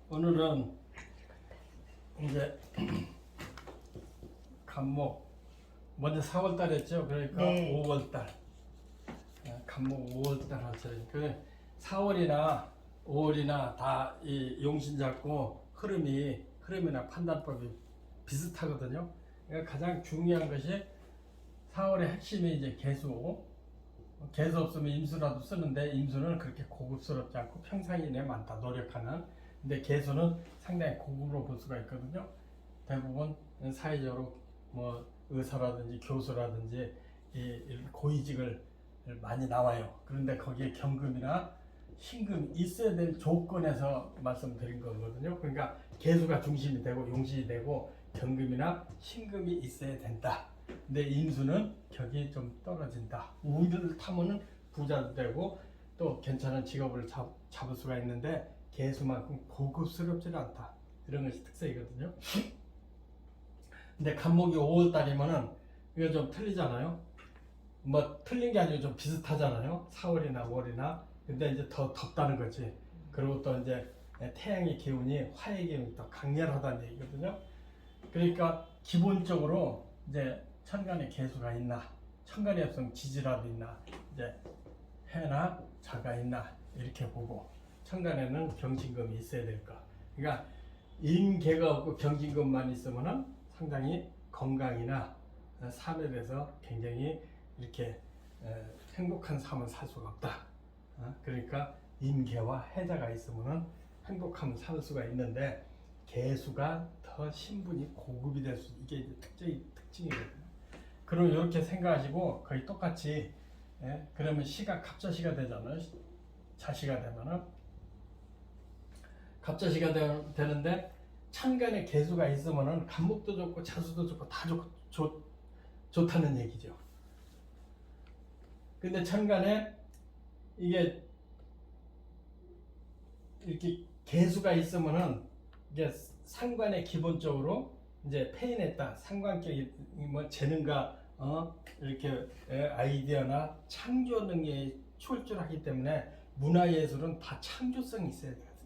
오늘은 이제 간목 먼저 4월달 했죠. 그러니까 네. 5월달 간목 5월달 하죠. 그 4월이나 5월이나 다 이 용신 잡고 흐름이나 판단법이 비슷하거든요. 그러니까 가장 중요한 것이 4월의 핵심이 이제 개수 없으면 임수라도 쓰는데 임수는 그렇게 고급스럽지 않고 평상 이내에 많다 노력하는. 근데 개수는 상당히 고급으로 볼 수가 있거든요. 대부분 사회적으로 뭐 의사라든지 교수라든지 이 고위직을 많이 나와요. 그런데 거기에 경금이나 신금이 있어야 될 조건에서 말씀드린 거거든요. 그러니까 개수가 중심이 되고 용신이 되고 경금이나 신금이 있어야 된다. 근데 임수는 격이 좀 떨어진다. 우위를 타면은 부자도 되고 또 괜찮은 직업을 잡을 수가 있는데 개수만큼 고급스럽지 않다. 이런 것이 특색이거든요. 근데 간목이 5월달이면은 이거 좀 틀리잖아요. 뭐 틀린 게 아니고 좀 비슷하잖아요. 4월이나 5월이나. 근데 이제 더 덥다는 거지. 그리고 또 이제 태양의 기운이 화의 기운이 더 강렬하다는 얘기거든요. 그러니까 기본적으로 이제 천간에 개수가 있나, 천간에 없으면 지지라도 있나, 이제 해나 자가 있나 이렇게 보고 천간에는 경신금이 있어야 될까. 그러니까 인개가 없고 경신금만 있으면은 상당히 건강이나 삶에 대해서 굉장히 이렇게 행복한 삶을 살 수가 없다. 그러니까 인개와 해자가 있으면은 행복함을 살 수가 있는데 개수가 더 신분이 고급이 될 수, 이게 이제 특징이거든요. 그럼 이렇게 생각하시고 거의 똑같이 그러면 시가 갑자시가 되잖아요. 자시가 되면은 갑자시가 되는데 천간에 개수가 있으면은 간목도 좋고 자수도 좋고 다 좋다는 얘기죠. 근데 천간에 이게 이렇게 개수가 있으면은 이게 상관에 기본적으로 이제 패인했다. 상관격이 뭐 재능과 이렇게 아이디어나 창조 능력이 출중하기 때문에 문화예술은 다 창조성이 있어야 되거든요.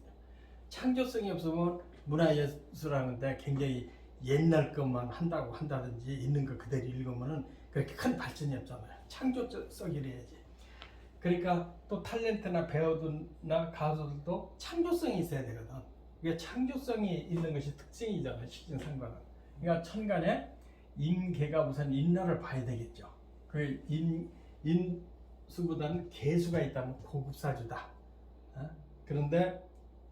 창조성이 없으면 문화예술하는데 굉장히 옛날 것만 한다든지 있는 거 그대로 읽으면은 그렇게 큰 발전이 없잖아요. 창조성이래야지. 그러니까 또 탤런트나 배우들나 가수들도 창조성이 있어야 되거든. 이게 창조성이 있는 것이 특징이잖아요. 식신상관은. 그러니까 천간에 인개가 우선 인나를 봐야 되겠죠. 그 인수보다는 개수가 있다면 고급사주다. 그런데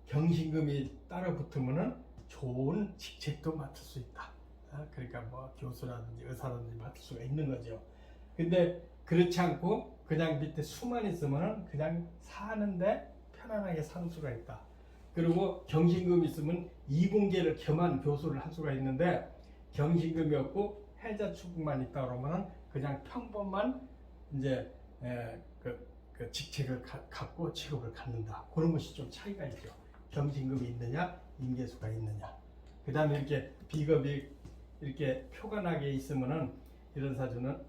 경신금이 따라 붙으면은 좋은 직책도 맡을 수 있다. 그러니까 뭐 교수라든지 의사라든지 맡을 수가 있는 거죠. 근데 그렇지 않고 그냥 밑에 수만 있으면은 그냥 사는데 편안하게 사는 수가 있다. 그리고 경신금이 있으면 이공계를 겸한 교수를 할 수가 있는데 경신금이 없고 해자축만 있다 그러면은 그냥 평범한 이제 그 직책을 갖고 직업을 갖는다. 그런 것이 좀 차이가 있죠. 경신금이 있느냐, 인계수가 있느냐. 그 다음에 이렇게 비겁이 이렇게 표가 나게 있으면은 이런 사주는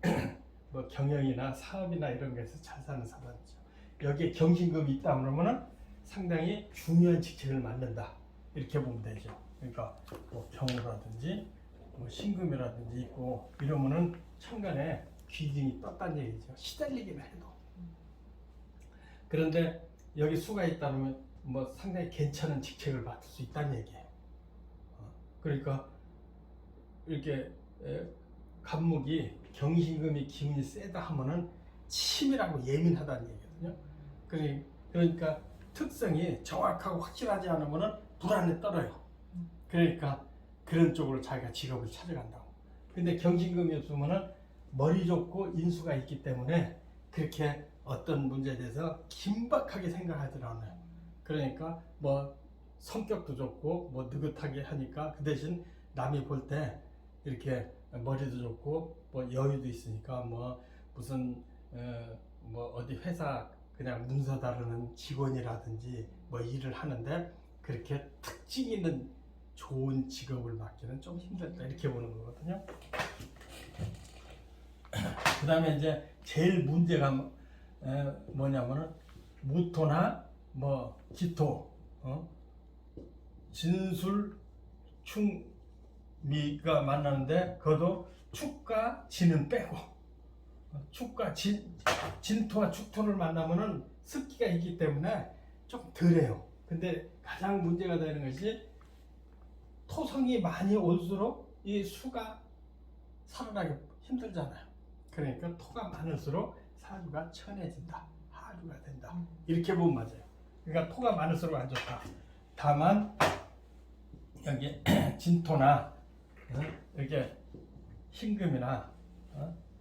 뭐 경영이나 사업이나 이런 것에서 잘 사는 사람이죠. 여기에 경신금이 있다 그러면은 상당히 중요한 직책을 맡는다. 이렇게 보면 되죠. 그러니까 뭐 경호라든지 뭐 신금이라든지 있고 이러면은 천간에 귀등이 떴다는 얘기죠. 시달리기만 해도. 그런데 여기 수가 있다면 뭐 상당히 괜찮은 직책을 맡을 수 있다는 얘기예요. 그러니까 이렇게 간목이 경신금이 기운이 세다 하면은 치밀하고 예민하다는 얘기거든요. 그러니까 특성이 정확하고 확실하지 않으면은 불안에 떨어요. 그러니까 그런 쪽으로 자기가 직업을 찾아간다고. 근데 경신금이 없으면은 머리 좋고 인수가 있기 때문에 그렇게 어떤 문제에 대해서 긴박하게 생각하지 않아요. 그러니까 뭐 성격도 좋고 뭐 느긋하게 하니까 그 대신 남이 볼 때 이렇게 머리도 좋고 뭐 여유도 있으니까 뭐 무슨 뭐 어디 회사 그냥 문서 다루는 직원이라든지 뭐 일을 하는데 그렇게 특징 있는 좋은 직업을 맡기는 좀 힘들다 이렇게 보는 거거든요. 그 다음에 이제 제일 문제가 뭐냐면은 무토나 뭐 기토 진술, 충미가 만나는데 그것도 축과 진은 빼고 축과 진토와 축토를 만나면은 습기가 있기 때문에 좀 덜해요. 근데 가장 문제가 되는 것이 토성이 많이 올수록 이 수가 살아나기 힘들잖아요. 그러니까 토가 많을수록 사주가 천해진다, 하주가 된다. 이렇게 보면 맞아요. 그러니까 토가 많을수록 안 좋다. 다만 여기 진토나 이렇게 흰금이나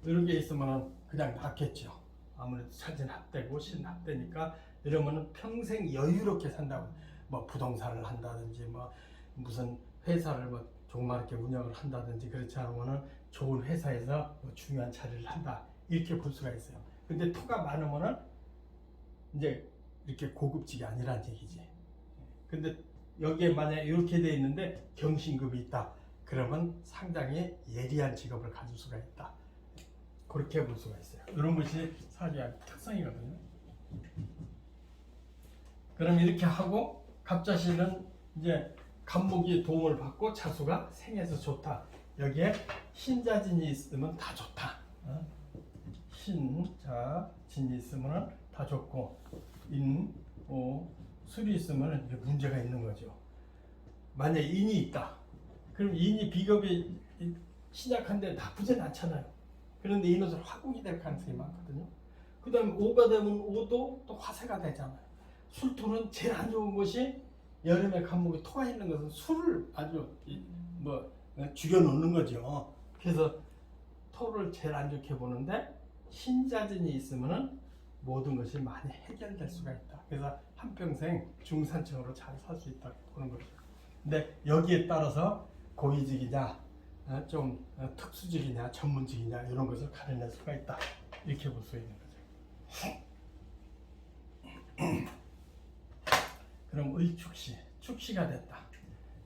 이런 게 있으면 그냥 낫겠죠. 아무래도 사진합되고 신합되니까 이러면은 평생 여유롭게 산다고. 뭐 부동산을 한다든지 뭐 무슨 회사를 뭐 조그맣게 운영을 한다든지 그렇지 않으면은 좋은 회사에서 뭐 중요한 자리를 한다 이렇게 볼 수가 있어요. 근데 토가 많으면은 이제 이렇게 고급직이 아니란 얘기지. 근데 여기에 만약에 이렇게 돼 있는데 경신급이 있다. 그러면 상당히 예리한 직업을 가질 수가 있다. 그렇게 볼 수가 있어요. 이런 것이 사주의 특성이거든요. 그럼 이렇게 하고 갑자시는 이제 간목이 도움을 받고 자수가 생해서 좋다. 여기에 신자진이 있으면 다 좋다. 신자진이 있으면 다 좋고 술이 있으면 이제 문제가 있는 거죠. 만약에 인이 있다. 그럼 인이 비겁이 신약한데 나쁘진 않잖아요. 그런데 이것은 화국이 될 가능성이 많거든요. 그 다음에 오가 되면 오도 또 화세가 되잖아요. 술토는 제일 안 좋은 것이 여름에 간목에 토가 있는 것은 술을 아주 죽여놓는 거죠. 그래서 토를 제일 안 좋게 보는데 신자진이 있으면은 모든 것이 많이 해결될 수가 있다. 그래서 한평생 중산층으로 잘 살 수 있다고 보는 거죠. 근데 여기에 따라서 고위직이냐 좀 특수직이냐 전문직이냐 이런 것을 가려낼 수가 있다. 이렇게 볼 수 있는 거죠. 그럼 을축시, 축시가 됐다.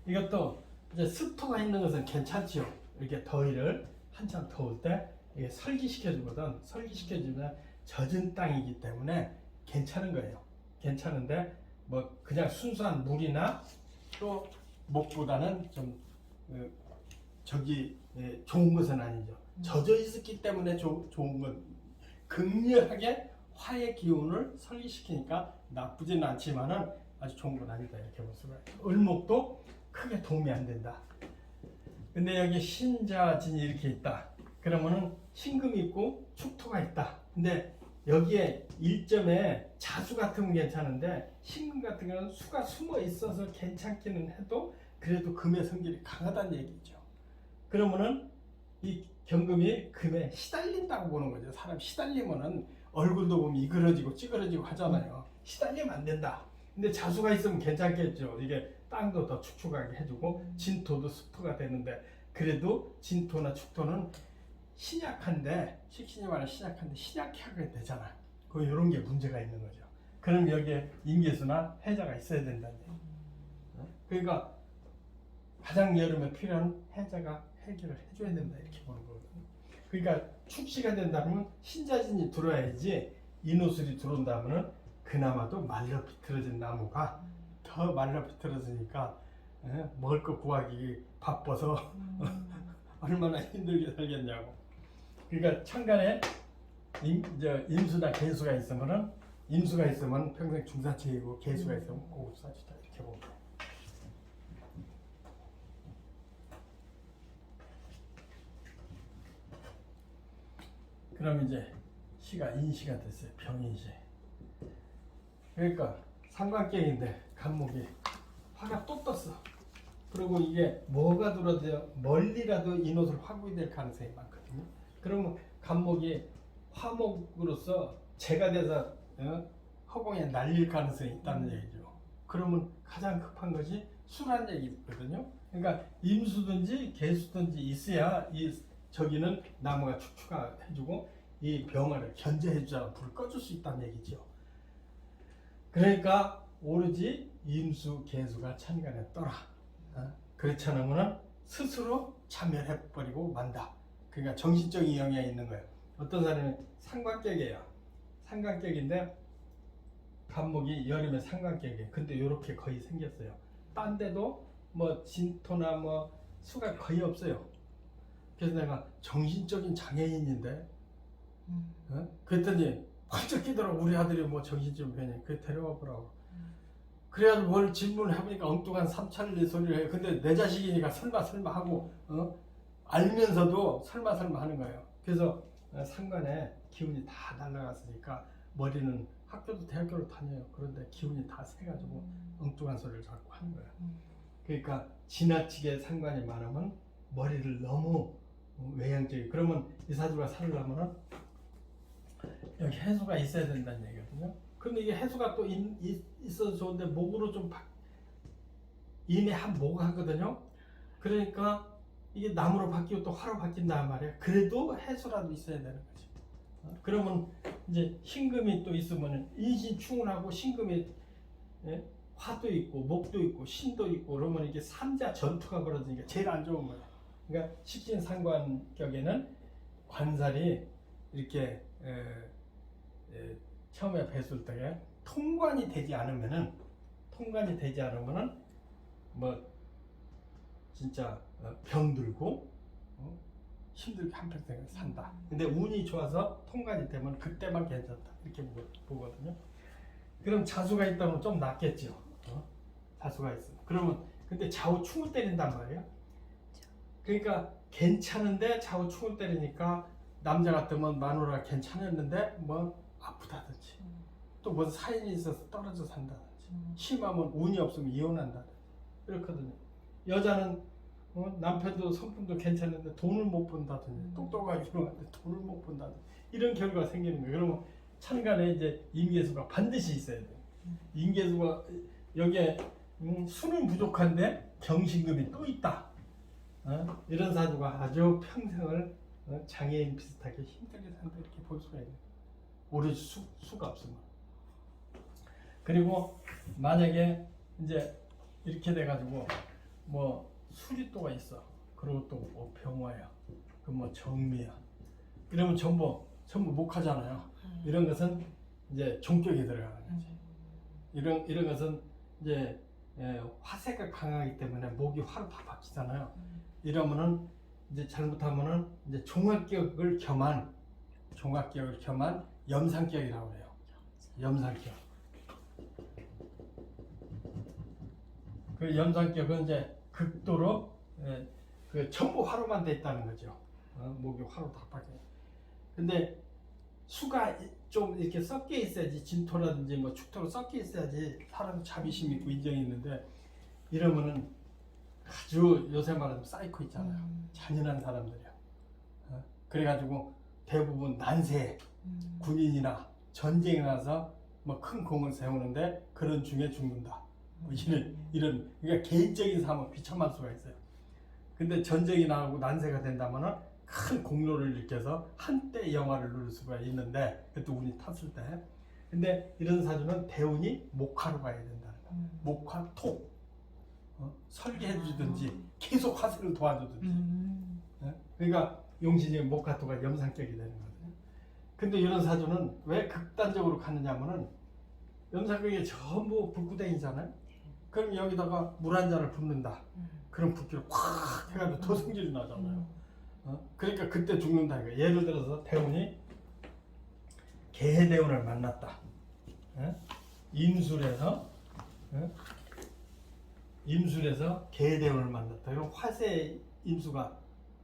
이것도 이제 습토가 있는 것은 괜찮지요. 이렇게 더위를 한참 더울 때 이게 설기시켜주거든. 설기시켜주면 젖은 땅이기 때문에 괜찮은 거예요. 괜찮은데 뭐 그냥 순수한 물이나 또 목보다는 좀 좋은 것은 아니죠. 젖어 있었기 때문에 좋은 건 극렬하게 화의 기운을 설기시키니까 나쁘지는 않지만은 아주 좋은 건 아니다 이렇게 볼 수가 있어요. 을목도 크게 도움이 안 된다. 근데 여기 신자진이 이렇게 있다. 그러면은 신금이 있고 축토가 있다. 근데 여기에 일점에 자수 같은 건 괜찮은데 신금 같은 경우는 수가 숨어 있어서 괜찮기는 해도 그래도 금의 성질이 강하다는 얘기죠. 그러면은 이 경금이 금에 시달린다고 보는 거죠. 사람 시달리면은 얼굴도 보면 이그러지고 찌그러지고 하잖아요. 시달리면 안 된다. 근데 자수가 있으면 괜찮겠죠. 이게 땅도 더 축축하게 해주고 진토도 습토가 되는데 그래도 진토나 축토는 신약한데 식신이 말하는 신약한데 신약하게 되잖아. 그 이런 게 문제가 있는 거죠. 그럼 여기에 인계수나 해자가 있어야 된다는 얘기. 그러니까 가장 여름에 필요한 해자가 해결을 해줘야 된다 이렇게 보는 거거든요. 그러니까 축시가 된다면 신자진이 들어야지 인호술이 들어온다면은 그나마도 말려 비틀어진 나무가 더 말려 비틀어지니까 먹을 거 구하기 바빠서 얼마나 힘들게 살겠냐고. 그러니까 천간에 임수나 개수가 있으면은 임수가 있으면 평생 중산층이고 개수가 있으면 고급사주다 이렇게 봅니다. 그럼 이제 시가 인시가 됐어요. 병인시. 그러니까 상관계인데 간목이 화가 또 떴어. 그리고 이게 뭐가 들어도 멀리라도 인옷을 화국이 될 가능성이 많거든요. 그러면 간목이 화목으로서 재가 돼서 허공에 날릴 가능성이 있다는 얘기죠. 그러면 가장 급한 것이 수란 얘기거든요. 그러니까 임수든지 개수든지 있어야 저기는 나무가 축축해주고 이 병을 견제해주자 불을 꺼줄 수 있다는 얘기죠. 그러니까 오로지 임수 개수가 천간에 떠라. 그렇지 않으면 스스로 참여해버리고 만다. 그러니까 정신적인 영향이 있는 거예요. 어떤 사람이 상관격이에요. 상관격인데 간목이 여름에 상관격이에요. 근데 이렇게 거의 생겼어요. 딴 데도 뭐 진토나 뭐 수가 거의 없어요. 그래서 내가 정신적인 장애인인데 그랬더니 활짝 끼더라고. 우리 아들이 뭐 정신적인 병이 그 데려와 보라고. 그래가지고 뭘 질문을 해보니까 엉뚱한 삼천리 소리를 해요. 근데 내 자식이니까 설마 하고 알면서도 설마 하는 거예요. 그래서 상관에 기운이 다 날아갔으니까 머리는 학교도 대학교를 다녀요. 그런데 기운이 다 새가지고 엉뚱한 소리를 자꾸 하는 거예요. 그러니까 지나치게 상관이 많으면 머리를 너무 외향적이. 그러면 이 사주가 살려면은 여기 해수가 있어야 된다는 얘기거든요. 근데 이게 해수가 또 있어서 좋은데 목으로 좀 인에 한 목 하거든요. 그러니까 이게 나무로 바뀌고 또 화로 바뀐단 말이에요. 그래도 해수라도 있어야 되는 거죠. 그러면 이제 신금이 또 있으면 인신충운하고 신금이 화도 있고 목도 있고 신도 있고 그러면 이게 삼자 전투가 벌어지니까 제일 안 좋은 거예요. 그러니까 십신상관격에는 관살이 이렇게 처음에 뵀을 때 통관이 되지 않으면은 뭐 진짜 병들고 힘들게 한평생 산다. 근데 운이 좋아서 통관이 되면 그때만 괜찮다 이렇게 보거든요. 그럼 자수가 있다면 좀 낫겠죠. 자수가 있으면. 그러면 근데 좌우충을 때린단 말이에요. 그러니까 괜찮은데 좌우충을 때리니까 남자 같으면 마누라 괜찮았는데 뭐 아프다든지 또 무슨 사연이 있어서 떨어져 산다든지 심하면 운이 없으면 이혼한다든지 이렇거든요. 여자는 남편도 성품도 괜찮은데 돈을 못 번다든지 똑똑하게 이루는데 돈을 못 번다든지 이런 결과가 생기는 거예요. 그러면 천간에 이제 임계수가 반드시 있어야 돼요. 임계수가 여기에 수는 부족한데 경신금이 또 있다. 이런 사주가 아주 평생을 장애인 비슷하게 힘들게 산다 이렇게 볼 수가 있는 거예요. 오로지 수가 없으면. 그리고 만약에 이제 이렇게 돼가지고 뭐 수리또가 있어. 그리고 또 뭐 병화야. 그 뭐 정미야. 이러면 전부 목하잖아요. 이런 것은 이제 종격이 들어가는 거지. 이런 것은 이제 화세가 강하기 때문에 목이 화로 다 바뀌잖아요. 이러면은 이제 잘못하면은 이제 종합격을 겸한 염상격이라고 해요. 염상격. 그 염상격은 이제 극도로 그 전부 화로만 돼 있다는 거죠. 목이 화로 다 바뀌어. 근데 수가 좀 이렇게 섞여 있어야지, 진토라든지 뭐 축토로 섞여 있어야지 사람 자비심 있고 인정이 있는데 이러면은 아주 요새 말하면 사이코 있잖아요. 잔인한 사람들이야. 그래가지고 대부분 난세 군인이나 전쟁에 나서 뭐 큰 공을 세우는데 그런 중에 죽는다. 뭐 이런 그러니까 개인적인 삶은 비참할 수가 있어요. 근데 전쟁이 나고 난세가 된다면은 큰 공로를 일으켜서 한때 영화를 누릴 수가 있는데 그것도 운이 탔을 때. 근데 이런 사주는 대운이 목화로 가야 된다는 거예요. 목화 토. 설계해 주든지 계속 화세를 도와주든지. 그러니까 용신이 목화토가 염상격이 되는 거거든요. 근데 이런 사주는 왜 극단적으로 가느냐면은 염상격이 전부 불구덩이잖아요. 그럼 여기다가 물 한 잔을 붓는다. 그럼 붓기를 확 해가지고 더 성질이 나잖아요. 그러니까 그때 죽는다 이거. 예를 들어서 대운이 개대운을 만났다. 임술에서 개대운을 만났다. 그럼 화세 임수가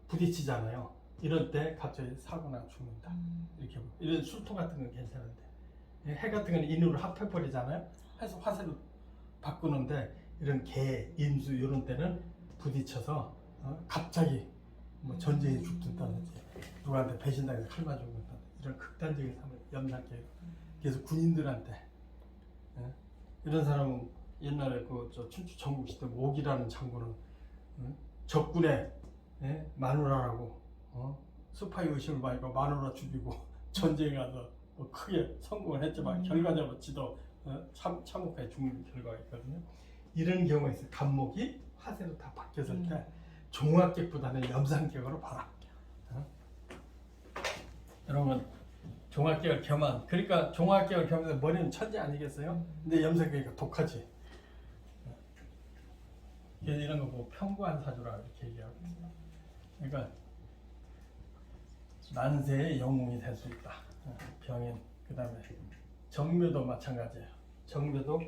부딪히잖아요. 이럴 때 갑자기 사고나 죽는다. 이렇게 이런 술토 같은 건 괜찮은데 해 같은 건 인으로 합해버리잖아요. 해서 화세로 바꾸는데 이런 개, 임수 이런 때는 부딪혀서 갑자기 뭐 전쟁에 죽든다든지 누구한테 배신당해서 칼 맞은 건다 이런 극단적인 삶을 염상케 그래서 군인들한테 이런 사람은 옛날에 저 춘추 전국시대 옥이라는 장군은 적군의 마누라라고 스파이 의심을 받으니까 마누라 죽이고 전쟁에 가서 뭐 크게 성공을 했지만 결과적으로 지도 참혹하게 죽는 결과가 있거든요. 이런 경우에 있어요. 간목이 화세로 다 바뀌었을 때 종합격보다는 염상격으로 봐라. 여러분 종합격을 겸한 그러니까 종합격을 겸해서 머리는 천재 아니겠어요? 근데 염상격이니까 독하지. 그래서 이런 거 보고 평구한 사주라 이렇게 얘기하고 있어요. 그러니까 난세의 영웅이 될 수 있다. 병인. 그 다음에 정묘도 마찬가지예요. 정묘도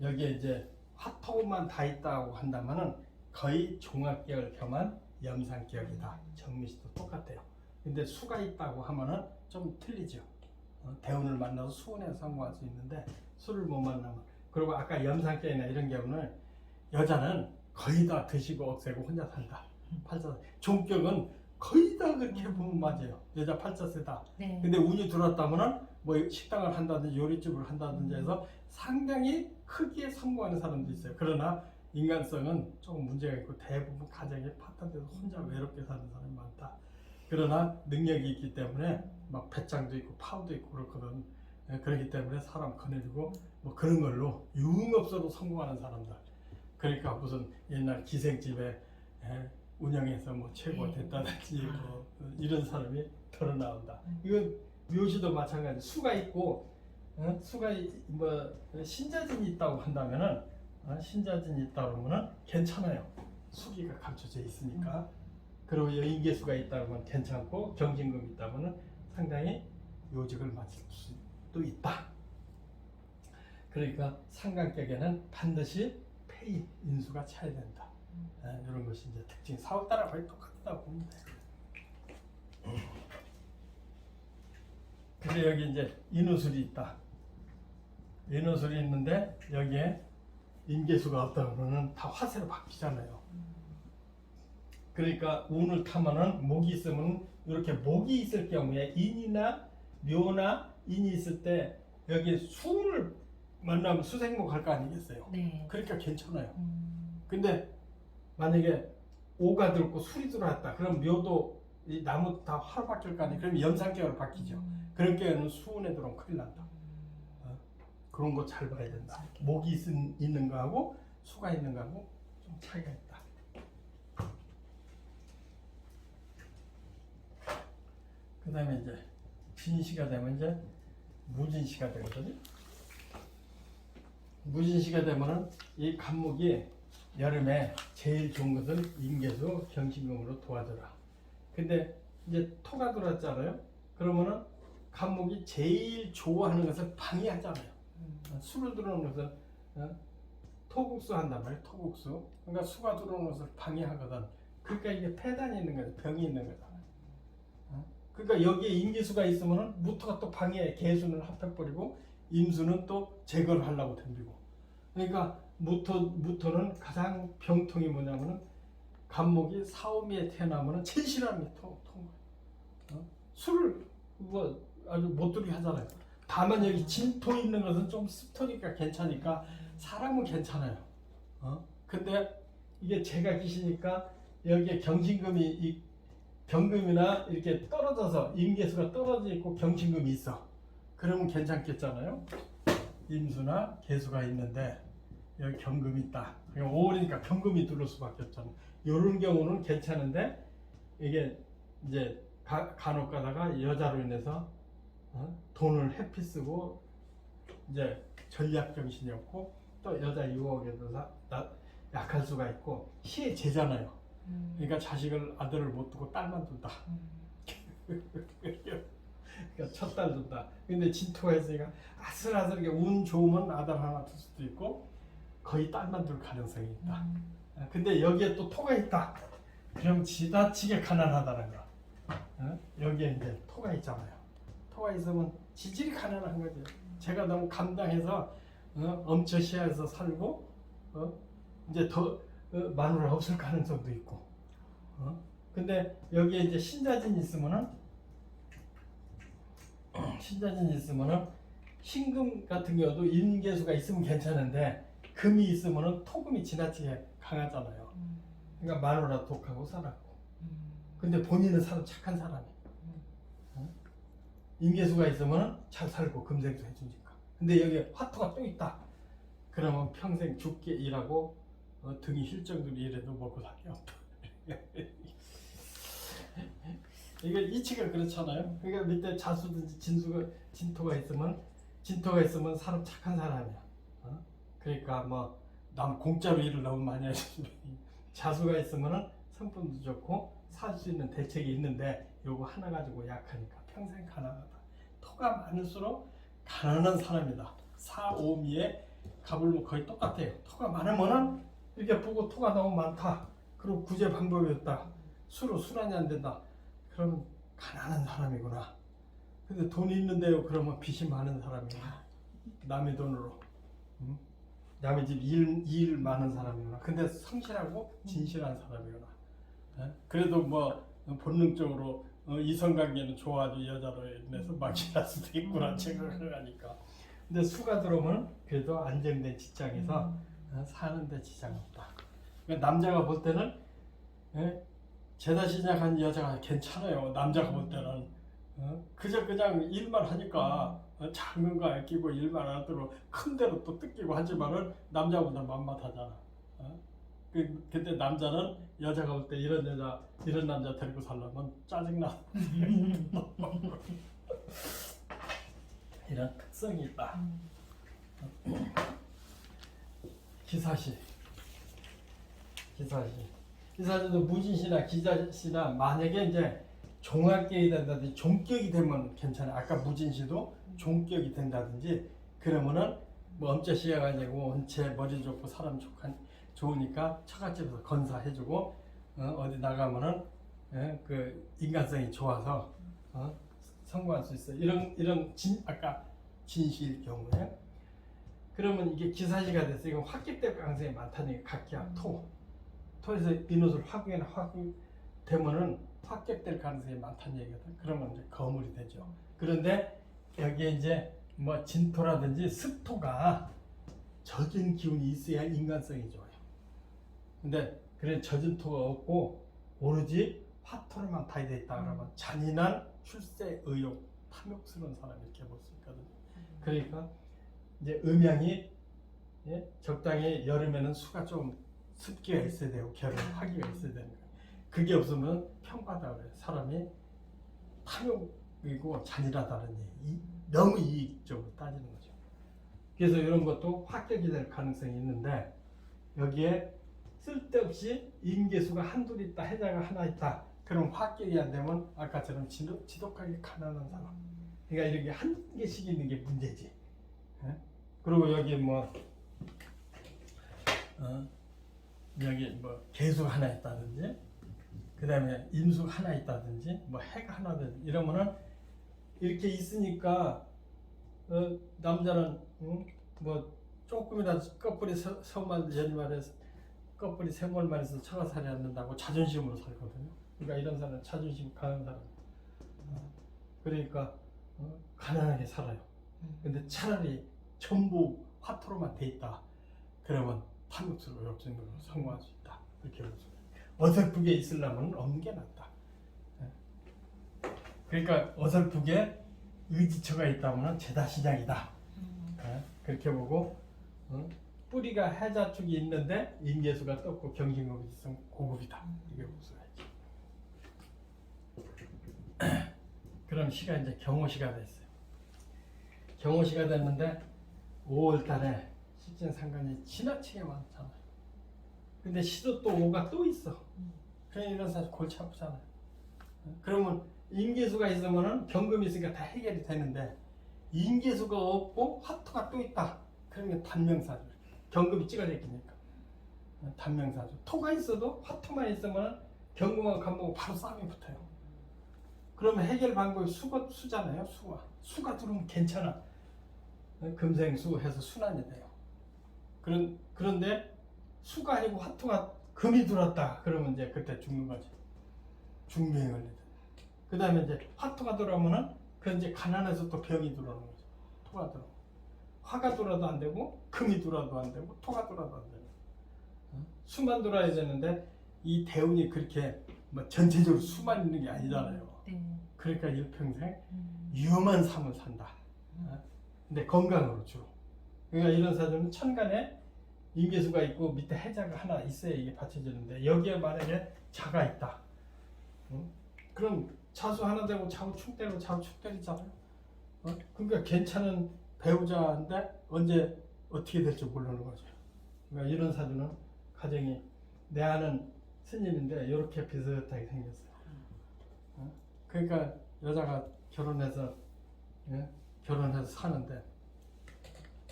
여기에 이제 화토만 다 있다고 한다면은 거의 종합계열 겸한 염산계열이다. 정묘시도 똑같아요. 근데 수가 있다고 하면은 좀 틀리죠. 대운을 만나서 수운에 성공할 수 있는데 수를 못 만나면, 그리고 아까 염산계열이나 이런 경우는 여자는 거의 다 드시고 억세고 혼자 산다. 팔자 종격은 거의 다 그렇게 보면 맞아요. 여자 팔자세다. 네. 근데 운이 들어왔다면은 뭐 식당을 한다든지 요리집을 한다든지 해서 상당히 크게 성공하는 사람도 있어요. 그러나 인간성은 조금 문제가 있고 대부분 가정에 파탄돼서 혼자 외롭게 사는 사람이 많다. 그러나 능력이 있기 때문에 막 배짱도 있고 파워도 있고 그렇거든. 그렇기 때문에 사람 거느리고 뭐 그런 걸로 유흥업소로 성공하는 사람들. 그러니까 무슨 옛날 기생집에 운영해서 뭐 최고 됐다든지 뭐 이런 사람이 덜어 나온다. 이건 묘시도 마찬가지. 수가 있고 수가 뭐 신자진이 있다고 한다면은 신자진이 있다 그러면은 괜찮아요. 수기가 감춰져 있으니까. 그리고 인계수가 있다고 하면 괜찮고 경진금이 있다면은 상당히 요직을 맡을 수도 있다. 그러니까 상관격에는 반드시 폐인 인수가 차야 된다. 이런 것이 이제 특징. 사업 따라 거의 똑같다고 보면 돼요. 근데 여기 이제 인후술이 있다. 인후술이 있는데 여기에 인계수가 없다 그러면 다 화세로 바뀌잖아요. 그러니까 운을 타면은 목이 있으면 이렇게 목이 있을 경우에 인이나 묘나 인이 있을 때 여기 수운을 만나면 수생목 할 거 아니겠어요? 네. 그러니까 괜찮아요. 근데 만약에 오가 들고 술이 들어왔다. 그럼 묘도 이 나무 다 화로 바뀔 거 아니에요? 그럼 염산계열로 바뀌죠. 그런 경우에는 수운에 들어오면 큰일 난다. 그런 거 잘 봐야 된다. 목이 있는 거하고 수가 있는 거하고 좀 차이가 있다. 그 다음에 이제 진시가 되면 이제 무진시가 되거든요. 무진시가 되면은 이 간목이 여름에 제일 좋은 것은 인계수 경신금으로 도와줘라. 근데 이제 토가 들어왔잖아요. 그러면은 간목이 제일 좋아하는 것을 방해하잖아요. 수를 들어오는 것은 토국수 한단 말이에요. 토국수. 그러니까 수가 들어오는 것을 방해하거든. 그러니까 이게 폐단이 있는 거죠. 병이 있는 거잖아요. 그러니까 여기에 인계수가 있으면은 무토가 또 방해, 계수는 합해버리고 임수는 또 제거를 하려고 덤비고. 그러니까 무토는 가장 병통이 뭐냐면은 간목이 사오미에 태어나면은 제일 싫어하는 게 토인. 술을 뭐 아주 못 들게 하잖아요. 다만 여기 진토 있는 것은 좀 습하니까 괜찮으니까 사람은 괜찮아요. 근데 이게 제가 기시니까 여기에 경신금이 경금이나 이렇게 떨어져서 임계수가 떨어져 있고 경신금이 있어. 그러면 괜찮겠잖아요. 임수나 계수가 있는데 여기 경금이 있다. 5월이니까 경금이 들어올 수밖에 없잖아. 이런 경우는 괜찮은데 이게 이제 간혹 가다가 여자로 인해서 돈을 회피 쓰고 이제 전략 정신이 없고 또 여자 유혹에 들어서 약할 수가 있고 시의 제잖아요. 그러니까 자식을 아들을 못 두고 딸만 둔다. 그러니까 첫 딸 둔다. 근데 진토가 있으니까 아슬아슬하게 운 좋으면 아들 하나 둘 수도 있고 거의 딸만 둘 가능성이 있다. 근데 여기에 또 토가 있다. 그럼 지나치게 가난하다는 거. 여기에 이제 토가 있잖아요. 토가 있으면 지질이 가난한 거죠. 제가 너무 감당해서 엄처시야에서 살고 이제 더 마누라 없을 가능성도 있고. 근데 여기에 이제 신자진이 있으면은 신금 같은 경우도 인계수가 있으면 괜찮은데 금이 있으면은 토금이 지나치게 강하잖아요. 그러니까 마누라 독하고 살았고. 근데 본인은 사람 착한 사람이. 인계수가 있으면 잘 살고 금생수 해주니까. 근데 여기 화토가 또 있다. 그러면 평생 죽게 일하고 등이 힐 정도로 일해도 먹고 살게 없다. 이게 이치가 그렇잖아요. 그러니까 밑에 자수든지 진토가 있으면 사람 착한 사람이야. 그러니까 뭐 남 공짜로 일을 너무 많이 하시는 자수가 있으면은 성품도 좋고 살 수 있는 대책이 있는데 요거 하나 가지고 약하니까 평생 가난하다. 토가 많을수록 가난한 사람이다. 사오미의 갑을 거의 똑같아요. 토가 많으면은 이렇게 보고 토가 너무 많다. 그리고 구제 방법이 없다. 수로 순환이 안 된다. 그러면 가난한 사람이구나. 근데 돈이 있는데요. 그러면 빚이 많은 사람이구나. 남의 돈으로. 남의 집 일 많은 사람이구나. 근데 성실하고 진실한 사람이구나. 그래도 뭐 본능적으로 이성관계는 좋아하죠. 여자로 인해서 막힐 수도 있구나 생각을 하니까. 근데 수가 들어오면 그래도 안정된 직장에서 사는데 지장 없다. 그러니까 남자가 볼 때는 제다 시작한 여자가 괜찮아요. 남자가 볼 때는 그저 그냥 일만 하니까 작은 거 아끼고 일만 안 하도록 큰 데로 또 뜯기고 하지만은 남자보다 만만하잖아. 근데 남자는 여자가 볼 때 이런 여자 이런 남자 데리고 살려면 짜증나. 이런 특성이 있다. 기사시도 무진시나 기자시나 만약에 이제 종합격이 된다든지 종격이 되면 괜찮아. 아까 무진시도 종격이 된다든지 그러면은 뭐 엄자시가 아니고 원체 머리 좋고 사람 좋으니까 처갓집에서 건사해주고 어디 나가면은 그 인간성이 좋아서 성공할 수 있어. 이런 아까 진시일 경우에 그러면 이게 기사시가 됐어. 이건 화기될 가능성이 많다니까. 각기야 토에서 인옷을 되면은 합격될 가능성이 많다는 얘기거든. 그러면 이제 거물이 되죠. 그런데 여기에 이제 뭐 진토라든지 습토가 젖은 기운이 있어야 인간성이 좋아요. 근데 그런 젖은 토가 없고 오로지 화토로만 타이돼 있다 그러면 잔인한 출세 의욕 탐욕스러운 사람 이렇게 볼 수 있거든요. 그러니까 이제 음양이 적당히 여름에는 수가 좀 습기가 있어야 되고 겨울에 화기가 있어야 되는 거예요. 그게 없으면 평가다 그래요. 사람이 탐욕이고 잔인하다는 얘기. 너무 이익적으로 따지는 거죠. 그래서 이런 것도 합격이 될 가능성이 있는데 여기에 쓸데없이 임계수가 한둘 있다, 해자가 하나 있다. 그럼 합격이 안 되면 아까처럼 지독하게 가난한 사람. 그러니까 이렇게 한 개씩 있는 게 문제지. 그리고 여기 여기 뭐 개수 하나 있다든지 그 다음에 임수 하나 있다든지 뭐 해가 하나든 이러면은 이렇게 있으니까 남자는 뭐 조금이라도 꺼뿌리 서만 연말에서 꺼뿌리 세월만 해서 처가살이 않는다고 자존심으로 살거든요. 그러니까 이런 사람은 자존심 강한 사람. 그러니까 가난하게 살아요. 근데 차라리 전부 화토로만 돼 있다. 그러면 탐욕스러워 욕심으로 성공할 수 있다. 이렇게 보죠. 어설프게 있으려면 없는 게 낫다. 그러니까 어설프게 의지처가 있다면 제다시장이다. 그렇게 보고 뿌리가 해자 쪽이 있는데 임계수가 떴고 경신급이 있으면 고급이다. 이게 보셔야지. 그럼 시가 이제 경호시가 됐어요. 경호시가 됐는데 5월달에 식진상관이 지나치게 많잖아요. 근데 시도 또 5가 또 있어. 그냥 이런 사실 골치 아프잖아요. 그러면 임계수가 있으면은 경금이 있으니까 다 해결이 되는데 임계수가 없고 화토가 또 있다. 그러면 단명사죠. 경금이 찌그러지니까 단명사죠. 토가 있어도 화토만 있으면 경금하고 간목하고 바로 싸움이 붙어요. 그러면 해결 방법이 수잖아요. 수가 들어오면 괜찮아. 금생수 해서 순환이 돼요. 그런데 수가 아니고 화토가 금이 들어왔다. 그러면 이제 그때 죽는 거지. 중병이 걸리든. 그 다음에 이제 화토가 들어오면은 그 이제 가난해서 또 병이 들어오는 거죠. 토가 들어. 화가 들어도 안 되고 금이 들어도 안 되고 토가 들어도 안 되고. 수만 들어야 되는데 이 대운이 그렇게 뭐 전체적으로 수만 있는 게 아니잖아요. 그러니까 일평생 위험한 삶을 산다. 근데 건강으로 주로. 그러니까 이런 사람은 천간에 임계수가 있고 밑에 해자가 하나 있어야 이게 받쳐지는데 여기에 만약에 자가 있다. 그럼 자수 하나 되고 좌우 축 되고 좌우 축 때리잖아요. 그러니까 괜찮은 배우자인데 언제 어떻게 될지 모르는 거죠. 그러니까 이런 사주는 가정이 내 아는 스님인데 이렇게 비슷하게 생겼어요. 그러니까 여자가 결혼해서 결혼해서 사는데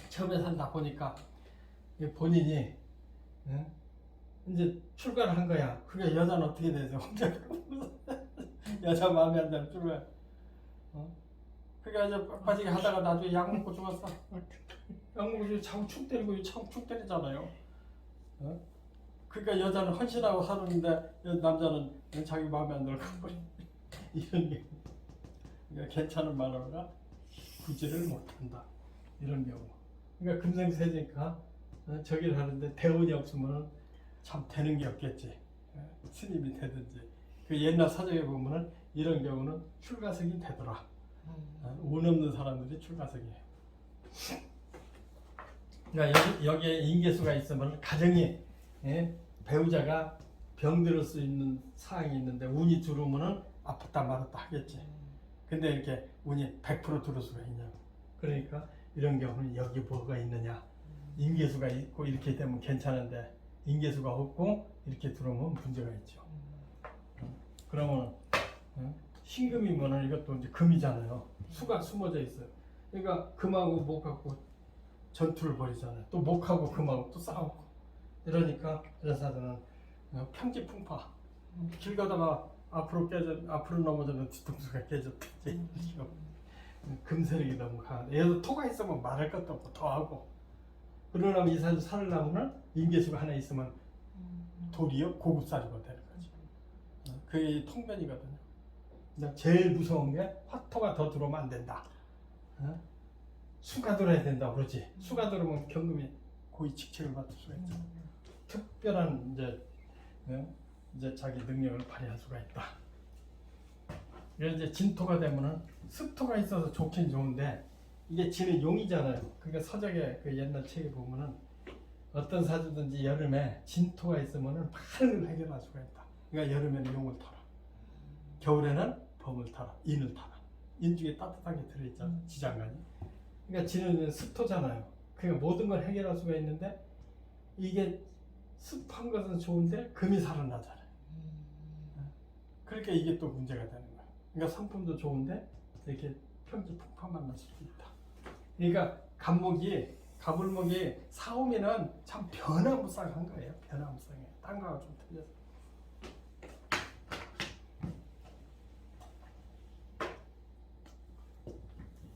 처음에 살다 보니까 본인이 이제 출가를 한 거야. 그게 여자는 어떻게 되죠? 혼자 여자 마음에 안 들면 출가. 그러니까 이제 빠지게 하다가 나중에 약 먹고 죽었어. 약 먹고 자꾸 축 때리고 축 때리잖아요. 그러니까 여자는 헌신하고 사는데 남자는 자기 마음에 안 들고 이런 게 그러니까 괜찮은 마누라가 구지를 못한다 이런 경우. 그러니까 금생세니까 저기를 하는데 대운이 없으면 참 되는 게 없겠지. 스님이 되든지 그 옛날 사정에 보면은 이런 경우는 출가석이 되더라. 운 없는 사람들이 출가석이에요. 그러니까 여기에 인계수가 있으면 가정이 배우자가 병들을 수 있는 사항이 있는데 운이 들어오면은 아프다 말았다 하겠지. 근데 이렇게 운이 100% 들어올 수가 있냐고. 그러니까 이런 경우는 여기 뭐가 있느냐. 인계수가 있고 이렇게 되면 괜찮은데 인계수가 없고 이렇게 들어오면 문제가 있죠. 그러면 신금이면은 이것도 이제 금이잖아요. 수가 숨어져 있어요. 그러니까 금하고 목하고 전투를 벌이잖아요. 또 목하고 금하고 또 싸우고 이러니까 이런 사람은 평지풍파 길 가다가 앞으로 넘어지면 뒤통수가 깨졌든지 금세력이 너무 강하다. 얘도 토가 있으면 말할 것도 없고 더하고 그러려면 이 사주 살려면 인계수가 하나 있으면 도리어 고급사주가 되는 거죠. 그게 통변이거든요. 제일 무서운 게 화토가 더 들어오면 안 된다. 수가 들어야 된다 그러지. 수가 들어오면 경금이 고의 직책을 받을 수가 있죠. 특별한 이제 자기 능력을 발휘할 수가 있다. 그래서 이제 진토가 되면은 습토가 있어서 좋긴 좋은데 이게 지는 용이잖아요. 그러니까 서적에 그 옛날 책에 보면은 어떤 사주든지 여름에 진토가 있으면은 많은 걸 해결할 수가 있다. 그러니까 여름에는 용을 타라. 겨울에는 범을 타라. 인을 타라. 인 중에 따뜻하게 들어있잖아. 지장간이. 그러니까 지는 습토잖아요. 그러니까 모든 걸 해결할 수가 있는데 이게 습한 것은 좋은데 금이 살아나잖아요. 그러니까 이게 또 문제가 되는 거야. 그러니까 상품도 좋은데 이렇게 평지풍파 만날 수도 있다. 그러니까 가불목이 사오미는 참 변화무쌍한 거예요. 변화무쌍해. 딴 거하고 좀 틀려서.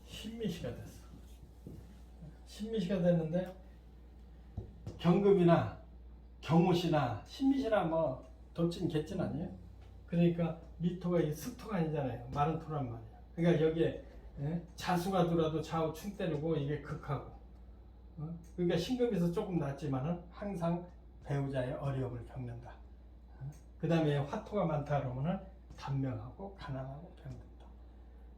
신미시가 됐어. 신미시가 됐는데 경금이나 경옷이나 신미시나 뭐 도친 개찐 아니에요? 그러니까 미토가 이 습토가 아니잖아요. 마른 토란 말이야. 그러니까 여기에 자수가 들어도 좌우 충 때리고 이게 극하고 그러니까 신금에서 조금 낫지만은 항상 배우자의 어려움을 겪는다. 그 다음에 화토가 많다 그러면은 단명하고 가난하고 병든다.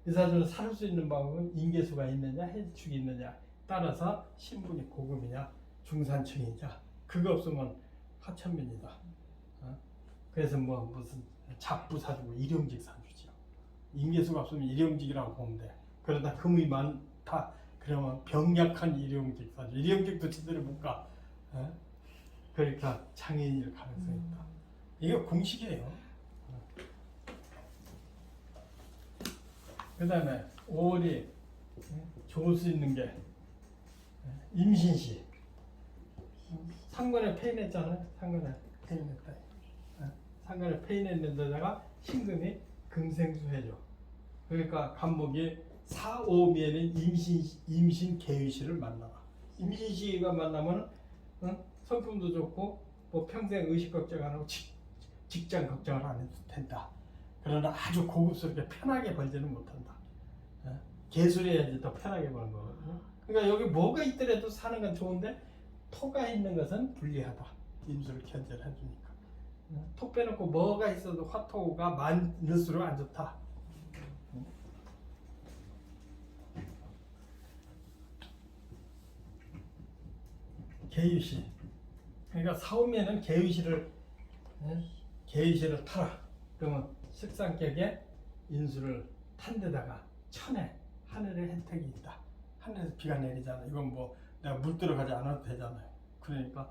이 사주는 살 수 있는 방법은 인계수가 있느냐 해축이 있느냐 따라서 신분이 고급이냐 중산층이냐 그거 없으면 하천민이다. 그래서 뭐 무슨 잡부 사주고 일용직 사주죠. 인계수가 없으면 일용직이라고 보면 돼. 그러다 금이 많다 그러면 병약한 일용직 사주. 일용직도 제대로 못 가. 그러니까 장애인일 가능성이 있다. 이게 공식이에요. 그 다음에 5월이 좋을 수 있는 게 임신시. 상관에 페인했잖아요. 상관에 페인했다. 상관에 페인했는 데다가 신금이 금생수 해줘. 그러니까 간목이 4, 5미에는 임신 계위시를 만나라. 임신시가 만나면 성품도 좋고 뭐 평생 의식 걱정 안 하고 직장 걱정을 안 해도 된다. 그러나 아주 고급스럽게 편하게 벌지는 못한다. 개술해야지 더 편하게 버는 거거든요. 그러니까 여기 뭐가 있더라도 사는 건 좋은데 토가 있는 것은 불리하다. 임수를 견제를 해주니까. 토 빼놓고 뭐가 있어도 화토가 많을수록 안 좋다. 계유시. 그러니까 사오면은 계유시를 타라. 그러면 식상격에 인수를 탄 데다가 천에 하늘의 혜택이 있다. 하늘에서 비가 내리잖아. 이건 뭐 내가 물 들어가지 않아도 되잖아요. 그러니까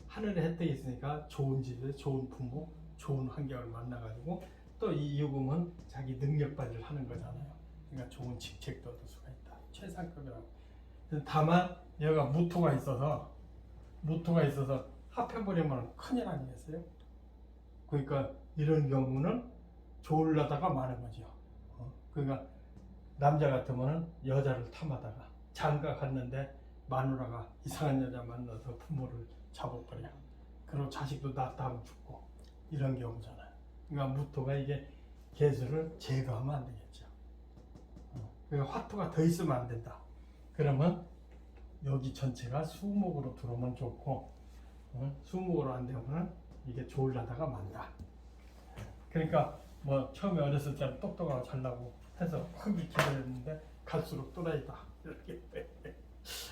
하늘의 혜택이 있으니까 좋은 집에 좋은 부모, 좋은 환경을 만나가지고 또 이 유금은 자기 능력 발휘를 하는 거잖아요. 그러니까 좋은 직책도 얻을 수가 있다. 최상급이라고. 다만 여기가 무토가 있어서 합해버리면 큰일 아니겠어요? 그러니까 이런 경우는 좋으려다가 마는 거죠. 그러니까 남자 같으면 여자를 탐하다가 장가 갔는데 마누라가 이상한 여자 만나서 부모를 잡아버려. 그리고 자식도 낳다 하면 죽고 이런 경우잖아요. 그러니까 무토가 이게 개수를 제거하면 안 되겠죠. 그러니까 화토가 더 있으면 안 된다. 그러면 여기 전체가 수목으로 들어오면 좋고 수목으로 안 되면 이게 좋으려다가 만다. 그러니까 뭐 처음에 어렸을 때 똑똑하고 잘나고 해서 크게 기대했는데 갈수록 또라이다. 이렇게.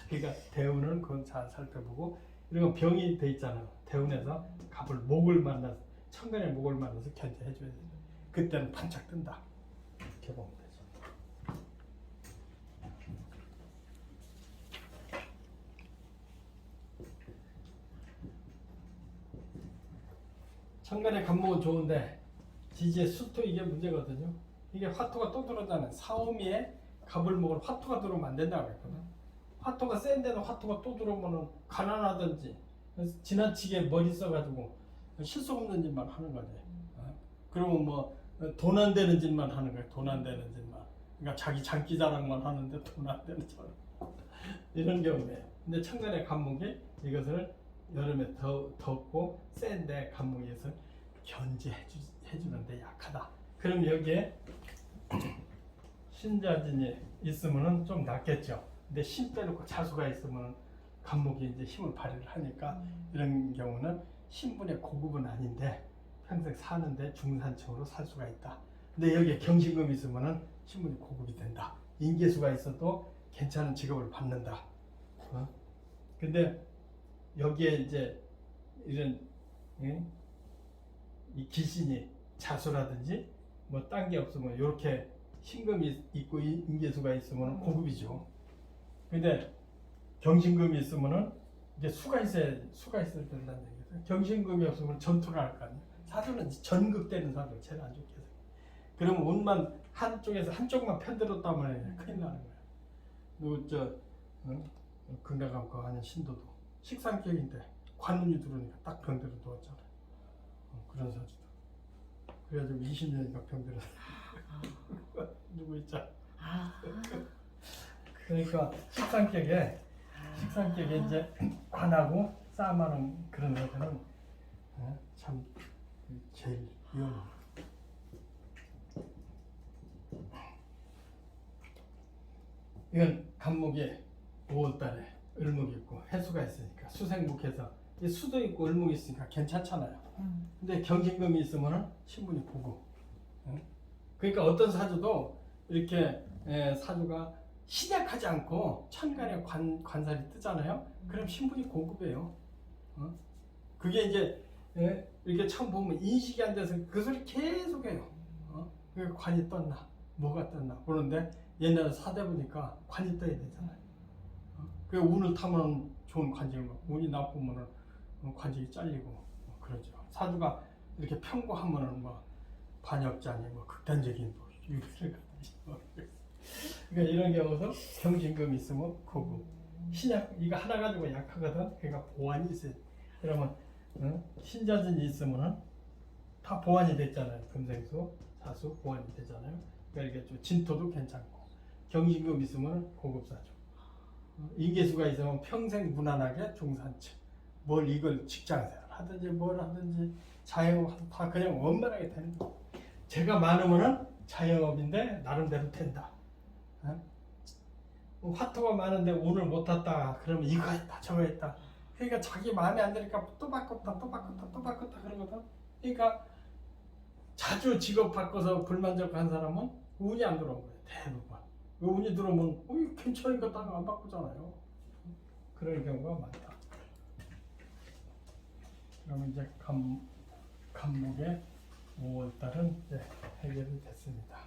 그러니까 대운은 그건 잘 살펴보고 그리고 병이 돼 있잖아요. 대운에서 갑을 목을 만나서 천간의 목을 만나서 견제해 줘야 돼요. 그때는 반짝 뜬다. 이렇게 보면 되죠. 천간의 갑목은 좋은데 지지의 수토 이게 문제거든요. 이게 화토가 또 들어오잖아요. 사오미에 갑을 먹을 화토가 들어오면 안 된다고 했거든. 화토가 센데도 화토가 또 들어오면 가난하든지 지나치게 머리 써가지고 실속 없는 짓만 하는 거지. 그러면 뭐 돈 안 되는 짓만 하는 거야. 돈 안 되는 짓만. 그러니까 자기 장기 자랑만 하는데 돈 안 되는 짓 이런 경우에요. 근데 천간의 갑목이 이것을 여름에 덥고 센데 갑목에서 견제해주는데 약하다. 그럼 여기에 신자진이 있으면은 좀 낫겠죠. 근데 신 빼놓고 자수가 있으면 갑목이 이제 힘을 발휘를 하니까 이런 경우는 신분의 고급은 아닌데 평생 사는데 중산층으로 살 수가 있다. 근데 여기에 경신금이 있으면은 신분이 고급이 된다. 인계수가 있어도 괜찮은 직업을 받는다. 근데 여기에 이제 이런 이 기신이 자수라든지 뭐 딴 게 없으면 이렇게 신금이 있고 인계수가 있으면 고급이죠. 근데 경신금이 있으면은 이제 수가 있어야 된다는 얘기죠. 경신금이 없으면 전투를 할 거 아니에요. 사주는 전극되는 사주 제일 안 좋게 해서. 그러면 운만 한쪽에서 한쪽만 편들었다면 큰일 나는 거예요. 금강감과 하는 신도도 식상격인데 관운이 들어오니까 딱 병들어 누웠잖아요. 그런 사주도. 그래가지고 20년이니까 병들어. 누구 있잖아. 그러니까 식상격에 이제 관하고 싸움하는 그런 애들은 참 제일 위험해요. 이건 갑목에 5월달에 을목이 있고 해수가 있으니까 수생목해서 수도 있고 을목이 있으니까 괜찮잖아요. 근데 경신금이 있으면 신분이 고급. 그러니까 어떤 사주도 이렇게 사주가 신약하지 않고 천간에 관살이 뜨잖아요. 그럼 신분이 고급이에요. 그게 이제 이렇게 처음 보면 인식이 안 돼서 그 소리 계속해요. 관이 떴나 뭐가 떴나 그런데 옛날에 사대 보니까 관이 떠야 되잖아요. 그 운을 타면 좋은 관직을 먹고 운이 나쁘면 관직이 잘리고 그러죠. 사주가 이렇게 평고하면은 뭐 반역자니 뭐 극단적인 뭐 유배를 가든지 뭐 그러니까 이런 경우도 경신금이 있으면 고급. 신약 이거 하나 가지고 약하거든. 그러니까 보완이 있어요. 그러면 신자진이 있으면은 다 보완이 됐잖아요. 금생수, 사수 보완이 되잖아요. 그러니까 이게 좀 진토도 괜찮고 경신금 있으면 고급 사주. 인계수가 있으면 평생 무난하게 중산층. 뭘 이걸 직장생활 하든지 뭘 하든지 자영업 다 그냥 원만하게 되는 거. 제가 많으면은 자영업인데 나름대로 된다. 화토가 많은데 오늘 못 탔다. 그러면 이거 했다 저거 했다. 그러니까 자기 마음에 안 드니까 또 바꿨다 그러거든. 그러니까 자주 직업 바꿔서 불만족한 사람은 운이 안 들어온 거예요. 대부분. 운이 들어오면 괜찮으니까 딱 안 바꾸잖아요. 그런 경우가 많다. 그러면 이제 갑목의 5월달은 이제 해결이 됐습니다.